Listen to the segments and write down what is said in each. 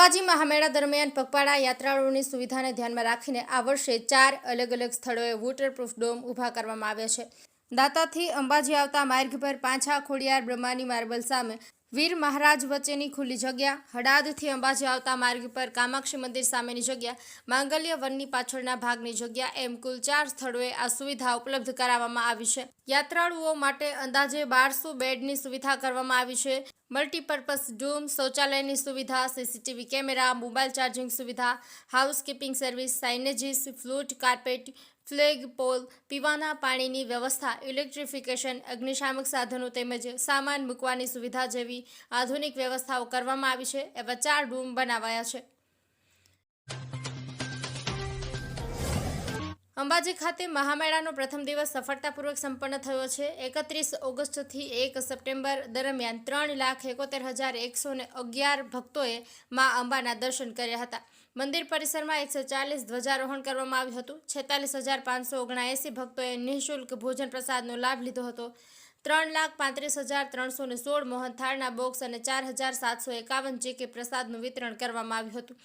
અંબાજી મહામેળા દરમિયાન પગપાળા યાત્રાળુઓની સુવિધાને ધ્યાનમાં રાખીને આ વર્ષે 4 અલગ અલગ સ્થળોએ વોટરપ્રૂફ ડોમ ઊભા કરવામાં આવ્યા છે। દાતાથી અંબાજી આવતા માર્ગ પર પાંછા ખોડિયાર બ્રહ્માની માર્બલ સામે વીર મહારાજ વચ્ચેની ખુલ્લી જગ્યા, હડાદથી અંબાજી આવતા માર્ગ પર કામાક્ષી મંદિર સામેની જગ્યા, માંગલ્ય વનની પાછળના ભાગની જગ્યા એમ કુલ 4 સ્થળોએ આ સુવિધા ઉપલબ્ધ કરાવવામાં આવી છે। યાત્રાળુઓ માટે અંદાજે 1200 બેડની સુવિધા કરવામાં આવી છે। મલ્ટીપર્પઝ ડોમ, શૌચાલયની સુવિધા, સીસીટીવી કેમેરા, મોબાઈલ ચાર્જિંગ સુવિધા, housekeeping service, signages, float carpet, flag pole, પીવાના પાણીની વ્યવસ્થા, ઇલેક્ટ્રિફિકેશન, અગ્નિશામક સાધનો તેમજ સામાન મૂકવાની સુવિધા જેવી આધુનિક વ્યવસ્થાઓ કરવામાં આવી છે। એવા 4 ડોમ બનાવાયા છે। અંબાજી ખાતે મહામેળાનો પ્રથમ દિવસ સફળતાપૂર્વક સંપન્ન થયો છે। 31 ઓગસ્ટથી 1 સપ્ટેમ્બર દરમિયાન 3,71,111 ભક્તોએ મા અંબાના દર્શન કર્યા હતા। મંદિર પરિસરમાં 140 ધ્વજારોહણ કરવામાં આવ્યું હતું। 46,579 ભક્તોએ નિઃશુલ્ક ભોજન પ્રસાદનો લાભ લીધો હતો। 3,35,316 મોહનથાળના બોક્સ અને 4,751 ચીકી પ્રસાદનું વિતરણ કરવામાં આવ્યું હતું।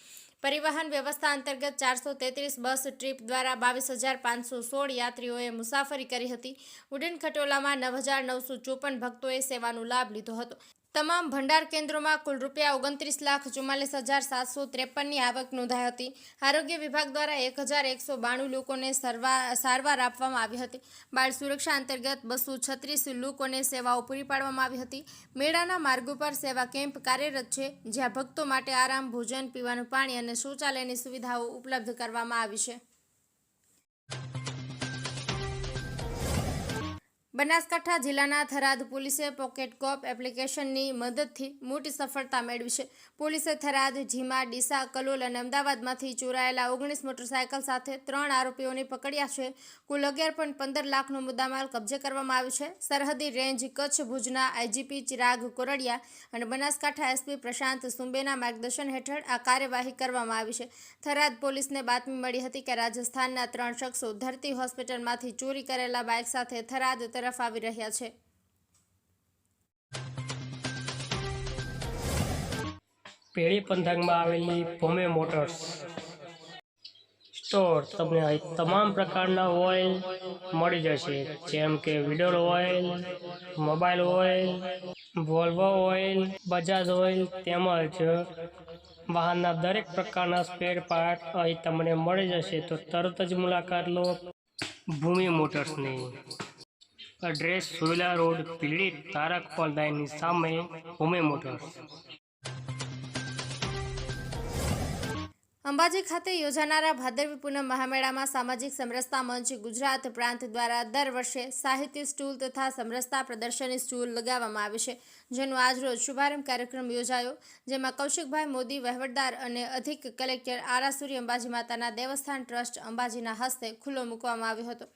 પરિવહન વ્યવસ્થા અંતર્ગત 433 બસ ટ્રીપ દ્વારા 22,516 યાત્રીઓએ મુસાફરી કરી હતી। ઉડન ખટોલામાં 9,954 ભક્તોએ સેવાનો લાભ લીધો હતો। તમામ ભંડાર કેન્દ્રોમાં કુલ ₹39,44,753ની આવક નોંધાઈ હતી। આરોગ્ય વિભાગ દ્વારા 1,192 લોકોને સારવાર આપવામાં આવી હતી। બાળ સુરક્ષા અંતર્ગત 236 લોકોને સેવાઓ પૂરી પાડવામાં આવી હતી। મેળાના માર્ગો પર સેવા કેમ્પ કાર્યરત છે, જ્યાં ભક્તો માટે આરામ, ભોજન, પીવાનું પાણી અને શૌચાલયની સુવિધાઓ ઉપલબ્ધ કરવામાં આવી છે। બનાસકાંઠા જિલ્લાના થરાદ પોલીસે પોકેટ કોપ એપ્લિકેશનની મદદથી મોટી સફળતા મેળવી છે। પોલીસે થરાદ, ઝીમા, ડીસા, કલોલ અને અમદાવાદમાંથી ચોરાયેલા 19 મોટરસાયકલ સાથે 3 આરોપીઓને પકડ્યા છે। કુલ 11.15 લાખનો મુદ્દામાલ કબજે કરવામાં આવ્યો છે। સરહદી રેન્જ કચ્છ ભુજના આઈજીપી ચિરાગ કોરડિયા અને બનાસકાંઠા એસપી પ્રશાંત સુંબેના માર્ગદર્શન હેઠળ આ કાર્યવાહી કરવામાં આવી છે। થરાદ પોલીસને બાતમી મળી હતી કે રાજસ્થાનના 3 શખ્સો ધરતી હોસ્પિટલમાંથી ચોરી કરેલા બાઇક સાથે થરાદ તરફ આવી રહ્યા છે। પેઢી પંથકમાં આવેલી ભૂમિ મોટર્સ સ્ટોર તમને અહીં તમામ પ્રકારના ઓઇલ મળી જશે, જેમ કે Veedol oil, Mobil oil, Volvo oil, Bajaj oil તેમજ વાહનના દરેક પ્રકારના સ્પેર પાર્ટ અહીં તમને મળી જશે। તો તરત જ મુલાકાત લો ભૂમિ મોટર્સની। એડ્રેસ સોયલા રોડ, પીડિત તારક પલદાયની સામે ભૂમિ મોટર્સ। અંબાજી ખાતે યોજાનારા ભાદરવી પૂનમ મહામેળામાં સામાજિક સમરસતા મંચ ગુજરાત પ્રાંત દ્વારા દર વર્ષે સાહિત્ય સ્ટોલ તથા સમરસતા પ્રદર્શની સ્ટોલ લગાવવામાં આવે છે, જેનો આજરોજ શુભારંભ કાર્યક્રમ યોજાયો, જેમાં કૌશિકભાઈ મોદી વહીવટદાર અને અધિક કલેક્ટર આરાસુરી અંબાજી માતાના દેવસ્થાન ટ્રસ્ટ અંબાજીના હસ્તે ખુલ્લો મૂકવામાં આવ્યો હતો।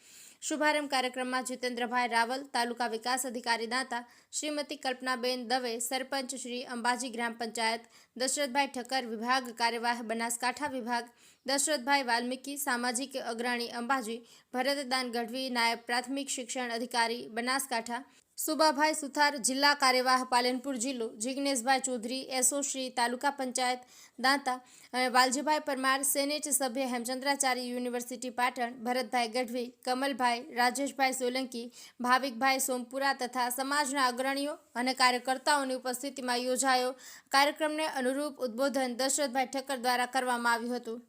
શુભારંભ કાર્યક્રમમાં જીતેન્દ્રભાઈ રાવલ, તાલુકા વિકાસ અધિકારી દાંતા, શ્રીમતી કલ્પનાબેન દવે, સરપંચ શ્રી અંબાજી ગ્રામ પંચાયત, દશરથભાઈ ઠક્કર, વિભાગ કાર્યવાહ બનાસકાંઠા વિભાગ, દશરથભાઈ વાલ્મીકી, સામાજિક અગ્રણી અંબાજી, ભરતદાન ગઢવી, નાયબ પ્રાથમિક શિક્ષણ અધિકારી બનાસકાંઠા, સુબાભાઈ સુથાર, જિલ્લા કાર્યવાહ પાલનપુર જિલ્લો, જિગ્નેશભાઈ ચૌધરી, એસોશ્રી તાલુકા પંચાયત દાંતા, વાલજીભાઈ પરમાર, સેનેટ સભ્ય હેમચંદ્રાચાર્ય યુનિવર્સિટી પાટણ, ભરતભાઈ ગઢવી, કમલભાઈ, રાજેશભાઈ સોલંકી, ભાવિકભાઈ સોમપુરા તથા સમાજના અગ્રણીઓ અને કાર્યકર્તાઓની ઉપસ્થિતિમાં યોજાયો। કાર્યક્રમને અનુરૂપ ઉદ્બોધન દશરથભાઈ ઠક્કર દ્વારા કરવામાં આવ્યું હતું।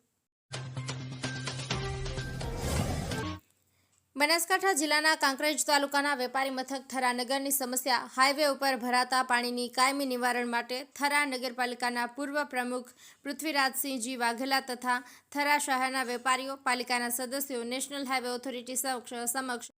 બનાસકાંઠા જિલ્લાના કાંકરેજ તાલુકાના વેપારી મથક થરા નગરની સમસ્યા હાઈવે ઉપર ભરાતા પાણીની કાયમી નિવારણ માટે થરા નગરપાલિકાના પૂર્વ પ્રમુખ પૃથ્વીરાજસિંહજી વાઘેલા તથા થરા શહેરના વેપારીઓ, પાલિકાના સદસ્યો નેશનલ હાઈવે ઓથોરિટી સમક્ષ